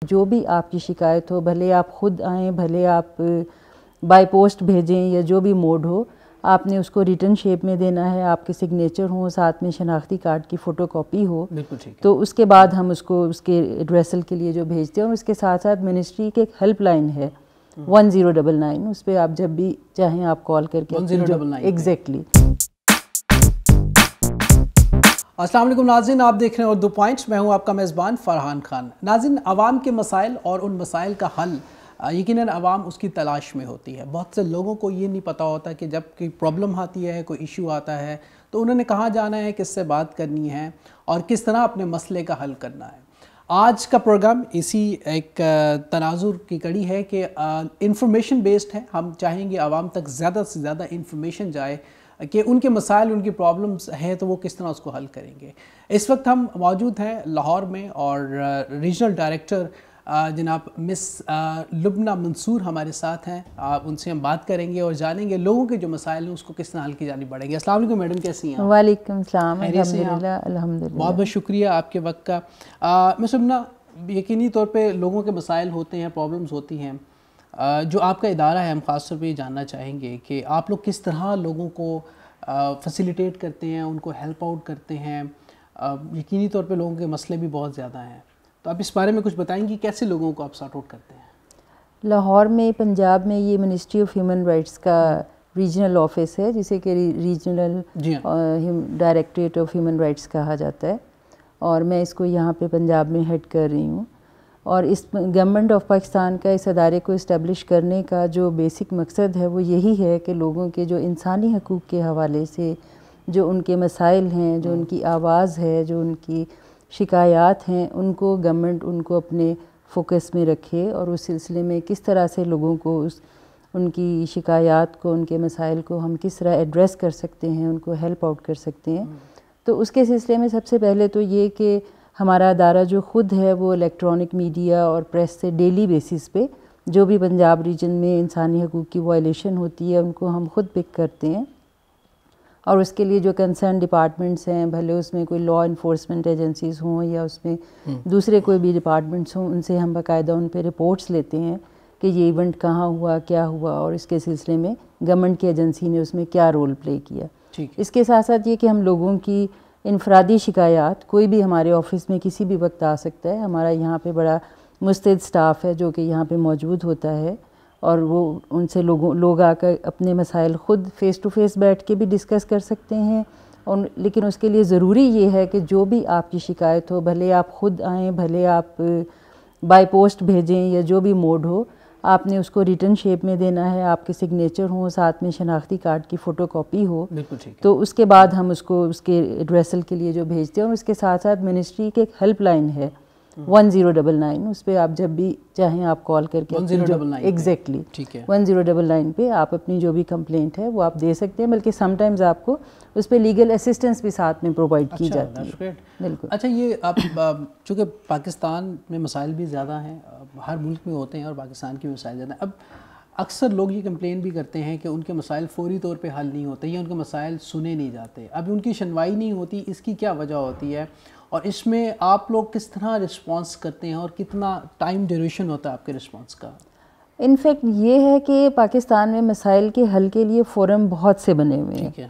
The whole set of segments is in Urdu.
جو بھی آپ کی شکایت ہو، بھلے آپ خود آئیں، بھلے آپ بائی پوسٹ بھیجیں یا جو بھی موڈ ہو، آپ نے اس کو ریٹن شیپ میں دینا ہے، آپ کے سگنیچر ہوں، ساتھ میں شناختی کارڈ کی فوٹو کاپی ہو، تو اس کے بعد ہم اس کو اس کے ایڈریسل کے لیے جو بھیجتے ہیں. اور اس کے ساتھ ساتھ منسٹری کے ایک ہیلپ لائن ہے 1099، اس پہ آپ جب بھی چاہیں آپ کال کر کے 1099 ایگزیکٹلی. السلام علیکم ناظرین، آپ دیکھ رہے ہیں اردو پوائنٹس. میں ہوں آپ کا میزبان فرحان خان. ناظرین، عوام کے مسائل اور ان مسائل کا حل یقیناً عوام اس کی تلاش میں ہوتی ہے. بہت سے لوگوں کو یہ نہیں پتہ ہوتا کہ جب کوئی پرابلم آتی ہے، کوئی ایشو آتا ہے، تو انہوں نے کہاں جانا ہے، کس سے بات کرنی ہے اور کس طرح اپنے مسئلے کا حل کرنا ہے. آج کا پروگرام اسی ایک تناظر کی کڑی ہے کہ انفارمیشن بیسڈ ہے. ہم چاہیں گے عوام تک زیادہ سے زیادہ انفارمیشن جائے کہ ان کے مسائل، ان کی پرابلمز ہیں تو وہ کس طرح اس کو حل کریں گے. اس وقت ہم موجود ہیں لاہور میں اور ریجنل ڈائریکٹر جناب مس لبنہ منصور ہمارے ساتھ ہیں. ان سے ہم بات کریں گے اور جانیں گے لوگوں کے جو مسائل ہیں اس کو کس طرح حل کی جانی پڑیں گے. السلام علیکم میڈم، کیسی ہیں؟ وعلیکم السلام. الحمدللہ الحمدللہ. بہت بہت شکریہ آپ کے وقت کا. مس لبنہ، یقینی طور پہ لوگوں کے مسائل ہوتے ہیں، پرابلمز ہوتی ہیں. جو آپ کا ادارہ ہے، ہم خاص طور پہ یہ جاننا چاہیں گے کہ آپ لوگ کس طرح لوگوں کو فیسیلیٹیٹ کرتے ہیں، ان کو ہیلپ آؤٹ کرتے ہیں. یقینی طور پہ لوگوں کے مسئلے بھی بہت زیادہ ہیں، تو آپ اس بارے میں کچھ بتائیں گی کیسے لوگوں کو آپ سارٹ آؤٹ کرتے ہیں؟ لاہور میں، پنجاب میں یہ منسٹری آف ہیومن رائٹس کا ریجنل آفس ہے، جسے کہ regional directorate of human rights کہا جاتا ہے، اور میں اس کو یہاں پہ پنجاب میں ہیڈ کر رہی ہوں. اور اس گورنمنٹ آف پاکستان کا اس ادارے کو اسٹیبلش کرنے کا جو بیسک مقصد ہے وہ یہی ہے کہ لوگوں کے جو انسانی حقوق کے حوالے سے جو ان کے مسائل ہیں، جو ان کی آواز ہے، جو ان کی شکایات ہیں، ان کو گورنمنٹ ان کو اپنے فوکس میں رکھے اور اس سلسلے میں کس طرح سے لوگوں کو ان کی شکایات کو، ان کے مسائل کو ہم کس طرح ایڈریس کر سکتے ہیں، ان کو ہیلپ آؤٹ کر سکتے ہیں. تو اس کے سلسلے میں سب سے پہلے تو یہ کہ ہمارا ادارہ جو خود ہے وہ الیکٹرانک میڈیا اور پریس سے ڈیلی بیسس پہ جو بھی پنجاب ریجن میں انسانی حقوق کی وائلیشن ہوتی ہے ان کو ہم خود پک کرتے ہیں. اور اس کے لیے جو کنسرن ڈپارٹمنٹس ہیں، بھلے اس میں کوئی لا انفورسمنٹ ایجنسیز ہوں یا اس میں دوسرے کوئی بھی ڈپارٹمنٹس ہوں، ان سے ہم باقاعدہ ان پہ رپورٹس لیتے ہیں کہ یہ ایونٹ کہاں ہوا، کیا ہوا، اور اس کے سلسلے میں گورنمنٹ کی ایجنسی نے اس میں کیا رول پلے کیا. اس کے ساتھ ساتھ یہ کہ ہم لوگوں کی انفرادی شکایات، کوئی بھی ہمارے آفس میں کسی بھی وقت آ سکتا ہے. ہمارا یہاں پہ بڑا مستعد سٹاف ہے جو کہ یہاں پہ موجود ہوتا ہے، اور وہ ان سے لوگ آ کر اپنے مسائل خود فیس ٹو فیس بیٹھ کے بھی ڈسکس کر سکتے ہیں. لیکن اس کے لیے ضروری یہ ہے کہ جو بھی آپ کی شکایت ہو، بھلے آپ خود آئیں، بھلے آپ بائی پوسٹ بھیجیں یا جو بھی موڈ ہو، آپ نے اس کو ریٹن شیپ میں دینا ہے، آپ کے سگنیچر ہوں، ساتھ میں شناختی کارڈ کی فوٹو کاپی ہو. تو اس کے بعد ہم اس کو اس کے ایڈریسل کے لیے جو بھیجتے ہیں. اور اس کے ساتھ ساتھ منسٹری کے ایک ہیلپ لائن ہے 1099، اس پہ آپ جب بھی چاہیں آپ کال کر کے ایگزیکٹلی 1099 پہ آپ اپنی جو بھی کمپلینٹ ہے وہ آپ دے سکتے ہیں. بلکہ سم ٹائمز آپ کو اس پہ لیگل اسسٹنس بھی ساتھ میں پرووائڈ کی جاتی ہے. بالکل. اچھا، یہ آپ چونکہ پاکستان میں مسائل بھی زیادہ ہیں، ہر ملک میں ہوتے ہیں اور پاکستان کے مسائل زیادہ ہیں. اب اکثر لوگ یہ کمپلین بھی کرتے ہیں کہ ان کے مسائل فوری طور پہ حل نہیں ہوتے یا ان کے مسائل سنے نہیں جاتے. اب ان کی سنوائی نہیں ہوتی، اس کی کیا وجہ ہوتی ہے اور اس میں آپ لوگ کس طرح رسپانس کرتے ہیں اور کتنا ٹائم ڈیوریشن ہوتا ہے آپ کے رسپانس کا؟ انفیکٹ یہ ہے کہ پاکستان میں مسائل کے حل کے لیے فورم بہت سے بنے ہوئے ہیں.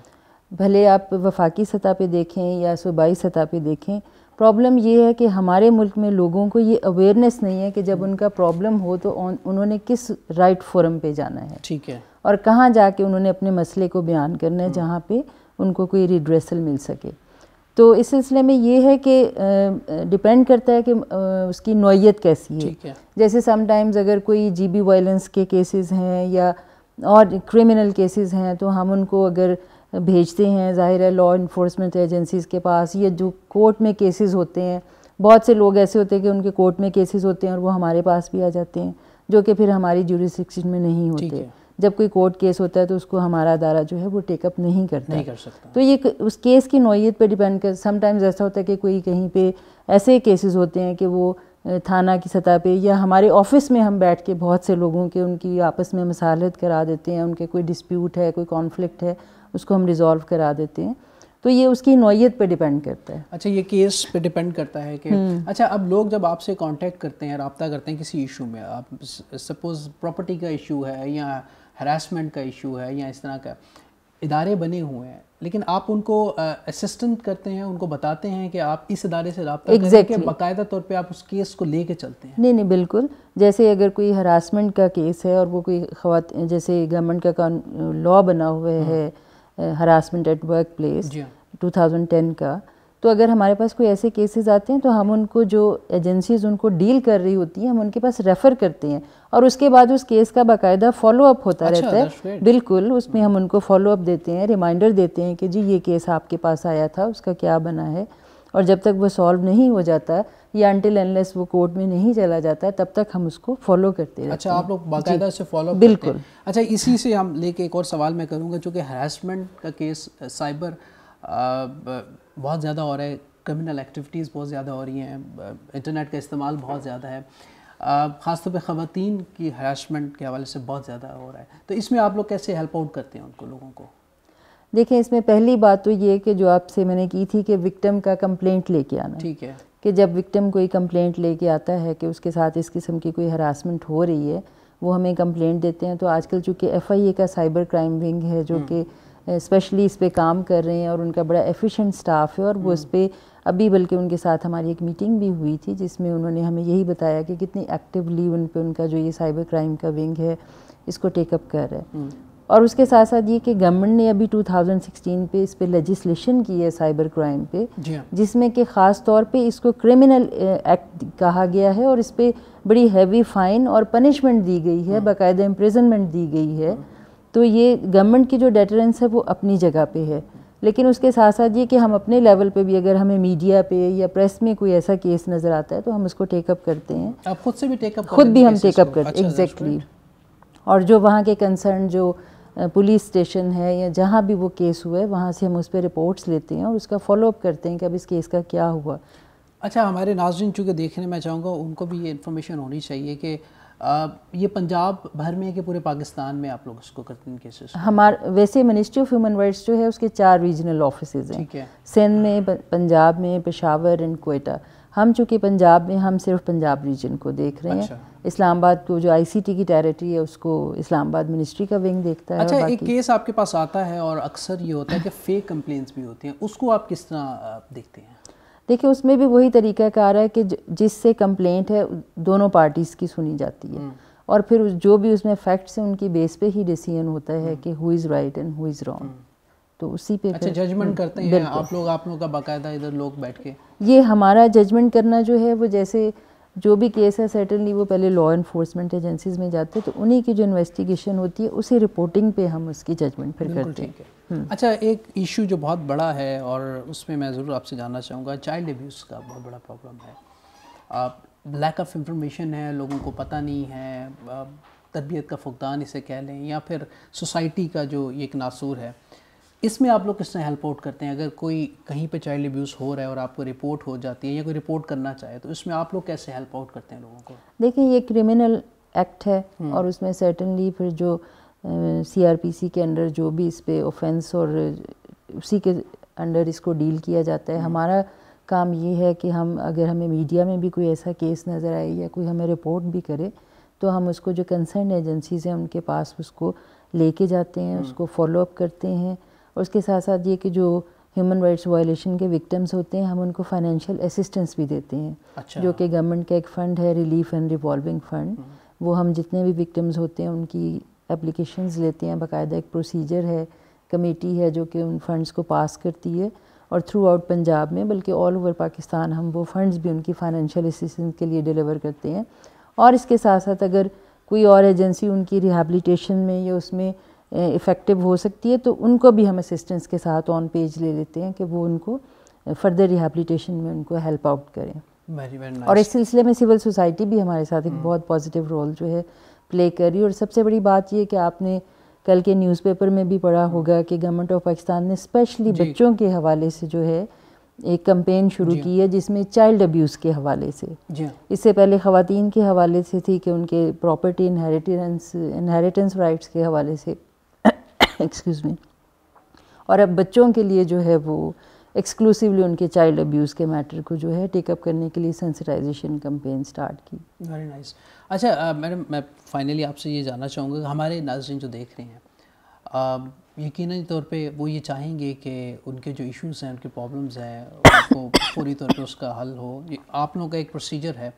بھلے آپ وفاقی سطح پہ دیکھیں یا صوبائی سطح پہ دیکھیں. پرابلم یہ ہے کہ ہمارے ملک میں لوگوں کو یہ اویئرنیس نہیں ہے کہ جب ان کا پرابلم ہو تو انہوں نے کس رائٹ فورم پہ جانا ہے اور کہاں جا کے انہوں نے اپنے مسئلے کو بیان کرنا ہے جہاں پہ ان کو کوئی ریڈریسل مل سکے. تو اس سلسلے میں یہ ہے کہ ڈیپینڈ کرتا ہے کہ اس کی نوعیت کیسی ہے. جیسے سم ٹائمز اگر کوئی جی بی وائلنس کے کیسز ہیں یا اور کرمنل کیسز ہیں تو ہم ان کو اگر بھیجتے ہیں ظاہر ہے لا انفورسمنٹ ایجنسیز کے پاس. یہ جو کورٹ میں کیسز ہوتے ہیں، بہت سے لوگ ایسے ہوتے ہیں کہ ان کے کورٹ میں کیسز ہوتے ہیں اور وہ ہمارے پاس بھی آ جاتے ہیں جو کہ پھر ہماری جوریسڈکشن میں نہیں ہوتے. جب کوئی کورٹ کیس ہوتا ہے تو اس کو ہمارا ادارہ جو ہے وہ ٹیک اپ نہیں کرتا. تو یہ اس کیس کی نوعیت پہ ڈیپینڈ کر. سم ٹائمز ایسا ہوتا ہے کہ کوئی کہیں پہ ایسے کیسز ہوتے ہیں کہ وہ تھانہ کی سطح پہ یا ہمارے آفس میں ہم بیٹھ کے بہت سے لوگوں کے ان کی آپس میں مصالحت کرا دیتے ہیں. ان کے کوئی ڈسپیوٹ ہے، کوئی کانفلکٹ ہے، اس کو ہم ریزالو کرا دیتے ہیں. تو یہ اس کی نوعیت پہ ڈیپینڈ کرتا ہے. اچھا یہ کیس پہ ڈیپینڈ کرتا ہے کہ اچھا اب لوگ جب آپ سے کانٹیکٹ کرتے ہیں, رابطہ کرتے ہیں کسی ایشو میں, آپ سپوز پراپرٹی کا ایشو ہے یا ہراسمنٹ کا ایشو ہے یا اس طرح کا, ادارے بنے ہوئے ہیں لیکن آپ ان کو اسسٹنٹ کرتے ہیں, ان کو بتاتے ہیں کہ آپ اس ادارے سے رابطہ کریں کہ باقاعدہ طور پہ آپ اس کیس کو لے کے چلتے ہیں؟ نہیں بالکل. جیسے اگر کوئی ہراسمنٹ کا کیس ہے اور وہ کوئی خواتین, جیسے گورنمنٹ کا لاء بنا ہوا ہے ہراسمنٹ ایٹ ورک پلیس 2010 کا, تو اگر ہمارے پاس کوئی ایسے کیسز آتے ہیں تو ہم ان کو, جو ایجنسیز ان کو ڈیل کر رہی ہوتی ہیں, ہم ان کے پاس ریفر کرتے ہیں اور اس کے بعد اس کیس کا باقاعدہ فالو اپ ہوتا رہتا ہے. بالکل, اس میں ہم ان کو فالو اپ دیتے ہیں, ریمائنڈر دیتے ہیں کہ جی یہ کیس آپ کے پاس آیا تھا, اس کا کیا بنا ہے, اور جب تک وہ سالو نہیں ہو جاتا یا انٹل اینلیس وہ کورٹ میں نہیں چلا جاتا تب تک ہم اس کو فالو کرتے رہتے ہیں. اچھا آپ لوگ باقاعدہ سے فالو اپ کرتے ہیں؟ اچھا اسی سے ہم لے کے ایک اور سوال میں کروں گا, چونکہ ہراسمنٹ کا کیس سائبر بہت زیادہ ہو رہا ہے, کرمنل ایکٹیویٹیز بہت زیادہ ہو رہی ہیں, انٹرنیٹ کا استعمال بہت زیادہ ہے, خاص طور پہ خواتین کی ہراسمنٹ کے حوالے سے بہت زیادہ ہو رہا ہے, تو اس میں آپ لوگ کیسے ہیلپ آؤٹ کرتے ہیں ان کو, لوگوں کو؟ دیکھیں اس میں پہلی بات تو یہ کہ جو آپ سے میں نے کی تھی کہ وکٹم کا کمپلینٹ لے کے آنا. ٹھیک ہے. کہ جب وکٹم کوئی کمپلینٹ لے کے آتا ہے کہ اس کے ساتھ اس قسم کی کوئی ہراسمنٹ ہو رہی ہے, وہ ہمیں کمپلینٹ دیتے ہیں. تو آج کل چونکہ FIA کا سائبر کرائم ونگ ہے جو کہ اسپیشلی اس پہ کام کر رہے ہیں اور ان کا بڑا ایفیشینٹ سٹاف ہے, اور وہ اس پہ ابھی بلکہ ان کے ساتھ ہماری ایک میٹنگ بھی ہوئی تھی جس میں انہوں نے ہمیں یہی بتایا کہ کتنی ایکٹیولی ان پہ ان کا جو یہ سائبر کرائم کا ونگ ہے اس کو ٹیک اپ کر رہا ہے. اور اس کے ساتھ ساتھ یہ کہ گورنمنٹ نے ابھی 2016 پہ اس پہ لیجسلیشن کی ہے سائبر کرائم پہ, جس میں کہ خاص طور پہ اس کو کرمنل ایکٹ کہا گیا ہے اور اس پہ بڑی ہیوی فائن اور پنشمنٹ دی گئی ہے, باقاعدہ امپریزنمنٹ دی گئی ہے. تو یہ گورنمنٹ کی جو ڈیٹرنس ہے وہ اپنی جگہ پہ ہے, لیکن اس کے ساتھ ساتھ یہ کہ ہم اپنے لیول پہ بھی اگر ہمیں میڈیا پہ یا پریس میں کوئی ایسا کیس نظر آتا ہے تو ہم اس کو ٹیک اپ کرتے ہیں. آپ خود سے بھی ٹیک اپ؟ خود بھی ہم ٹیک اپ کرتے ہیں, ایگزیکٹلی. اور جو وہاں کے کنسرن جو پولیس اسٹیشن ہے یا جہاں بھی وہ کیس ہوا ہے وہاں سے ہم اس پہ رپورٹس لیتے ہیں اور اس کا فالو اپ کرتے ہیں کہ اب اس کیس کا کیا ہوا. اچھا ہمارے ناظرین چونکہ دیکھنے میں چاہوں گا ان کو بھی یہ انفارمیشن ہونی چاہیے کہ یہ پنجاب بھر میں کہ پورے پاکستان میں آپ لوگ اس کو کرتے ہیں کیسز؟ ویسے منسٹری آف ہیومن رائٹس جو ہے اس کے 4 ریجنل آفیسز ہیں. ٹھیک ہے. سندھ میں, پنجاب میں, پشاور اینڈ کوئٹہ. ہم چونکہ پنجاب میں ہم صرف پنجاب ریجن کو دیکھ رہے ہیں. اسلام آباد کو جو ICT کی ٹیریٹری ہے اس کو اسلام آباد منسٹری کا ونگ دیکھتا ہے. اچھا ایک کیس آپ کے پاس آتا ہے اور اکثر یہ ہوتا ہے کہ فیک کمپلینٹس بھی ہوتی ہیں, اس کو آپ کس طرح دیکھتے ہیں؟ دیکھیں اس میں بھی وہی طریقہ کار ہے کہ جس سے کمپلینٹ ہے دونوں پارٹیز کی سنی جاتی ہے اور پھر جو بھی اس میں فیکٹس ہیں ان کی بیس پہ ہی ڈیسیژن ہوتا ہے کہ who is right and who is wrong. تو اسی پہ اچھا ججمنٹ کرتے ہیں آپ لوگ کا باقاعدہ ادھر لوگ بیٹھ کے؟ یہ ہمارا ججمنٹ کرنا جو ہے وہ جیسے جو بھی کیس ہے سرٹنلی وہ پہلے لا انفورسمنٹ ایجنسیز میں جاتے ہیں تو انہی کی جو انویسٹیگیشن ہوتی ہے اسی رپورٹنگ پہ ہم اس کی ججمنٹ پھر کرتے ہیں. اچھا ایک ایشو جو بہت بڑا ہے اور اس میں ضرور آپ سے جاننا چاہوں گا, چائلڈ ابیوز کا بہت بڑا پرابلم ہے. لیک آف انفارمیشن ہے, لوگوں کو پتہ نہیں ہے, تربیت کا فقدان اسے کہہ لیں, یا پھر سوسائٹی کا جو ایک ناصور ہے. اس میں آپ لوگ کس طرح ہیلپ آؤٹ کرتے ہیں؟ اگر کوئی کہیں پہ چائلڈ ابیوز ہو رہا ہے اور آپ کو رپورٹ ہو جاتی ہے یا کوئی رپورٹ کرنا چاہے تو اس میں آپ لوگ کیسے ہیلپ آؤٹ کرتے ہیں لوگوں کو؟ دیکھیں یہ کرمنل ایکٹ ہے اور اس میں سرٹنلی پھر جو CRPC کے انڈر جو بھی اس پہ اوفینس اور اسی کے انڈر اس کو ڈیل کیا جاتا ہے. ہمارا کام یہ ہے کہ ہم اگر ہمیں میڈیا میں بھی کوئی ایسا کیس نظر آئے یا کوئی ہمیں رپورٹ بھی کرے تو ہم اس کو جو کنسرن ایجنسیز ہیں ان کے پاس اس کو لے کے جاتے ہیں, اس کو فالو اپ کرتے ہیں. اور اس کے ساتھ ساتھ یہ کہ جو ہیومن رائٹس وائلیشن کے وکٹمز ہوتے ہیں ہم ان کو فائنینشیل اسسٹنس بھی دیتے ہیں. جو کہ گورنمنٹ کا ایک فنڈ ہے ریلیف اینڈ ریوالونگ فنڈ, وہ ہم جتنے بھی وکٹمز ہوتے ہیں ان کی اپلیکیشنز لیتے ہیں. باقاعدہ ایک پروسیجر ہے, کمیٹی ہے جو کہ ان فنڈز کو پاس کرتی ہے اور تھرو آؤٹ پنجاب میں بلکہ آل اوور پاکستان ہم وہ فنڈز بھی ان کی فائنینشیل اسسٹنس کے لیے ڈیلیور کرتے ہیں. اور اس کے ساتھ ساتھ اگر کوئی اور ایجنسی ان کی ریہیبلیٹیشن میں یا اس میں افیکٹو ہو سکتی ہے تو ان کو بھی ہم اسسٹنس کے ساتھ آن پیج لے لیتے ہیں کہ وہ ان کو فردر ریہیبلیٹیشن میں ان کو ہیلپ آؤٹ کریں. اور اس سلسلے میں سول سوسائٹی بھی ہمارے ساتھ ایک بہت پازیٹیو رول جو ہے پلے کر رہی ہے. اور سب سے بڑی بات یہ کہ آپ نے کل کے نیوز پیپر میں بھی پڑھا ہوگا کہ گورنمنٹ آف پاکستان نے اسپیشلی بچوں کے حوالے سے جو ہے ایک کمپین شروع کی ہے جس میں چائلڈ ابیوز کے حوالے سے, اس سے پہلے خواتین کے حوالے سے تھی کہ ان کے پراپرٹی انہیریٹنس رائٹس کے حوالے سے ایکسکیوز می, اور اب بچوں کے لیے جو ہے وہ ایکسکلوسیولی ان کے چائلڈ ابیوز کے میٹر کو جو ہے ٹیک اپ کرنے کے لیے سینسٹائزیشن کمپین سٹارٹ کی. Very nice. اچھا میڈم، میں فائنلی آپ سے یہ جاننا چاہوں گا کہ ہمارے ناظرین جو دیکھ رہے ہیں یقیناً طور پہ وہ یہ چاہیں گے کہ ان کے جو ایشوز ہیں، ان کے پرابلمز ہیں، ان کو پوری طور پہ اس کا حل ہو. آپ لوگوں کا ایک پروسیجر ہے.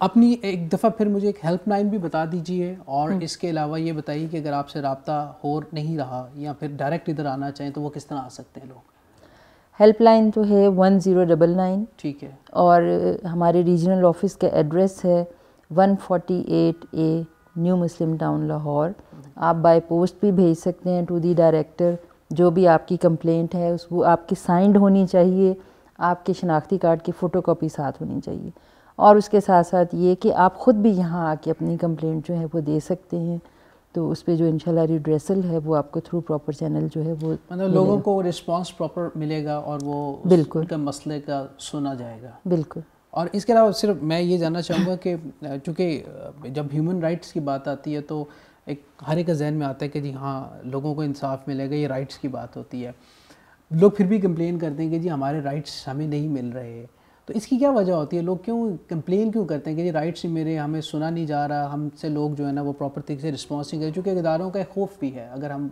اپنی ایک دفعہ پھر مجھے ایک ہیلپ لائن بھی بتا دیجئے، اور اس کے علاوہ یہ بتائیے کہ اگر آپ سے رابطہ ہو نہیں رہا یا پھر ڈائریکٹ ادھر آنا چاہیں تو وہ کس طرح آ سکتے ہیں لوگ؟ ہیلپ لائن تو ہے 1099. ٹھیک ہے. اور ہمارے ریجنل آفس کا ایڈریس ہے 148A نیو مسلم ٹاؤن لاہور. آپ بائی پوسٹ بھی بھیج سکتے ہیں ٹو دی ڈائریکٹر. جو بھی آپ کی کمپلینٹ ہے وہ آپ کی سائنڈ ہونی چاہیے، آپ کے شناختی کارڈ کی فوٹو کاپی ساتھ ہونی چاہیے، اور اس کے ساتھ ساتھ یہ کہ آپ خود بھی یہاں آ کے اپنی کمپلینٹ جو ہے وہ دے سکتے ہیں. تو اس پہ جو انشاءاللہ ریڈریسل ہے وہ آپ کو تھرو پراپر چینل جو ہے وہ مطلب لوگوں کو رسپانس پراپر ملے گا اور وہ بالکل ان کا مسئلے کا سنا جائے گا. بالکل. اور اس کے علاوہ صرف میں یہ جاننا چاہوں گا کہ چونکہ جب ہیومن رائٹس کی بات آتی ہے تو ایک ہر ایک کا ذہن میں آتا ہے کہ جی ہاں لوگوں کو انصاف ملے گا، یہ رائٹس کی بات ہوتی ہے. لوگ پھر بھی کمپلین کرتے ہیں کہ جی ہمارے رائٹس ہمیں نہیں مل رہے. تو اس کی کیا وجہ ہوتی ہے؟ لوگ کیوں کمپلین کیوں کرتے ہیں کہ جی رائٹس میرے ہمیں سنا نہیں جا رہا، ہم سے لوگ جو ہے نا وہ پراپر طریقے سے رسپانس نہیں کرتے؟ چونکہ اداروں کا ایک خوف بھی ہے. اگر ہم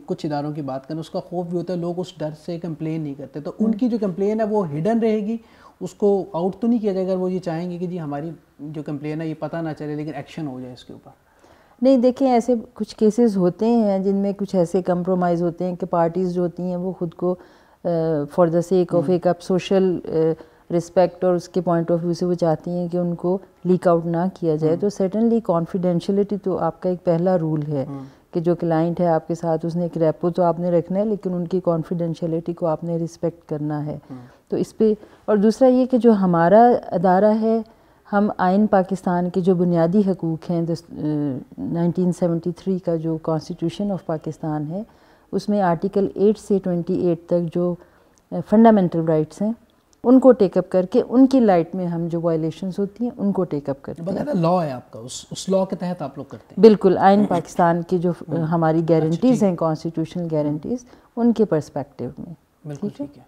کچھ اداروں کی بات کریں، اس کا خوف بھی ہوتا ہے، لوگ اس ڈر سے کمپلین نہیں کرتے. تو ان کی جو کمپلین ہے وہ ہڈن رہے گی، اس کو آؤٹ تو نہیں کیا جائے گا. وہ یہ چاہیں گے کہ جی ہماری جو کمپلین ہے یہ پتہ نہ چلے لیکن ایکشن ہو جائے اس کے اوپر. نہیں دیکھیں، ایسے کچھ کیسز ہوتے ہیں جن میں کچھ ایسے کمپرومائز ہوتے ہیں کہ پارٹیز جو ہوتی ہیں وہ خود کو فار دا سیک آف ایک سوشل رسپیکٹ اور اس کے پوائنٹ آف ویو سے وہ چاہتی ہیں کہ ان کو لیک آؤٹ نہ کیا جائے. تو سرٹنلی کانفیڈینشیلٹی تو آپ کا ایک پہلا رول ہے کہ جو کلائنٹ ہے آپ کے ساتھ، اس نے ایک ریپو تو آپ نے رکھنا ہے لیکن ان کی کانفیڈینشیلٹی کو آپ نے رسپیکٹ کرنا ہے. تو اس پہ، اور دوسرا یہ کہ جو ہمارا ادارہ ہے، ہم آئین پاکستان کے جو بنیادی حقوق ہیں 1973 کا جو کانسٹیٹیوشن آف پاکستان ہے، اس میں آرٹیکل 8 سے 28 تک جو فنڈامنٹل رائٹس ہیں ان کو ٹیک اپ کر کے ان کی لائٹ میں ہم جو وائلیشنز ہوتی ہیں ان کو ٹیک اپ کرتے ہیں. باقاعدہ لا ہے آپ کا، اس لا کے تحت آپ لوگ کرتے ہیں؟ بالکل. آئین پاکستان کی جو ہماری گارنٹیز ہیں، کانسٹیٹیوشنل گارنٹیز، ان کے پرسپیکٹیو میں. بالکل ٹھیک ہے.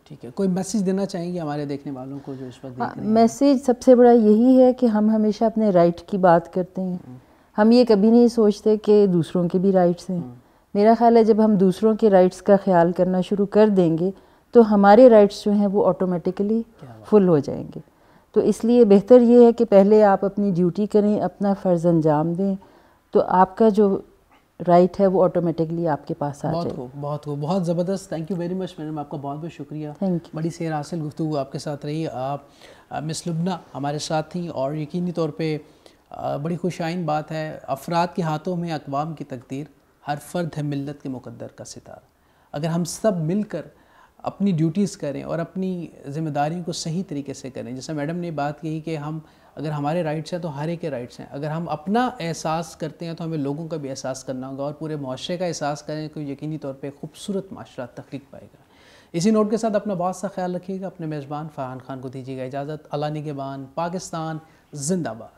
ٹھیک ہے. کوئی میسیج دینا چاہیں گے ہمارے دیکھنے والوں کو جو اس وقت دیکھ رہے ہیں؟ میسیج سب سے بڑا یہی ہے کہ ہم ہمیشہ اپنے رائٹ کی بات کرتے ہیں. ہم یہ کبھی نہیں سوچتے کہ دوسروں کے بھی رائٹس ہیں. میرا خیال ہے جب ہم دوسروں کے رائٹس کا خیال کرنا شروع کر دیں گے تو ہمارے رائٹس جو ہیں وہ آٹومیٹیکلی فل ہو جائیں گے. تو اس لیے بہتر یہ ہے کہ پہلے آپ اپنی ڈیوٹی کریں، اپنا فرض انجام دیں، تو آپ کا جو رائٹ ہے وہ آٹومیٹکلی آپ کے پاس آ جائے. بہت خوب، بہت زبردست. Thank you very much madam, آپ کا بہت بہت شکریہ. بڑی سیر حاصل گفتگو آپ کے ساتھ رہی. آپ مس لبنہ ہمارے ساتھ تھیں، اور یقینی طور پہ بڑی خوش آئند بات ہے. افراد کے ہاتھوں میں اقوام کی تقدیر، ہر فرد ہے ملت کے مقدر کا ستارہ. اگر ہم سب مل کر اپنی ڈیوٹیز کریں اور اپنی ذمہ داریوں کو صحیح طریقے سے کریں، جیسے میڈم نے بات کہی کہ ہم اگر ہمارے رائٹس ہیں تو ہر ایک کے رائٹس ہیں. اگر ہم اپنا احساس کرتے ہیں تو ہمیں لوگوں کا بھی احساس کرنا ہوگا، اور پورے معاشرے کا احساس کریں تو یقینی طور پہ خوبصورت معاشرہ تخلیق پائے گا. اسی نوٹ کے ساتھ اپنا بہت سا خیال رکھیے گا. اپنے میزبان فرحان خان کو دیجیے گا اجازت. اللہ نگہبان. پاکستان زندہ باد.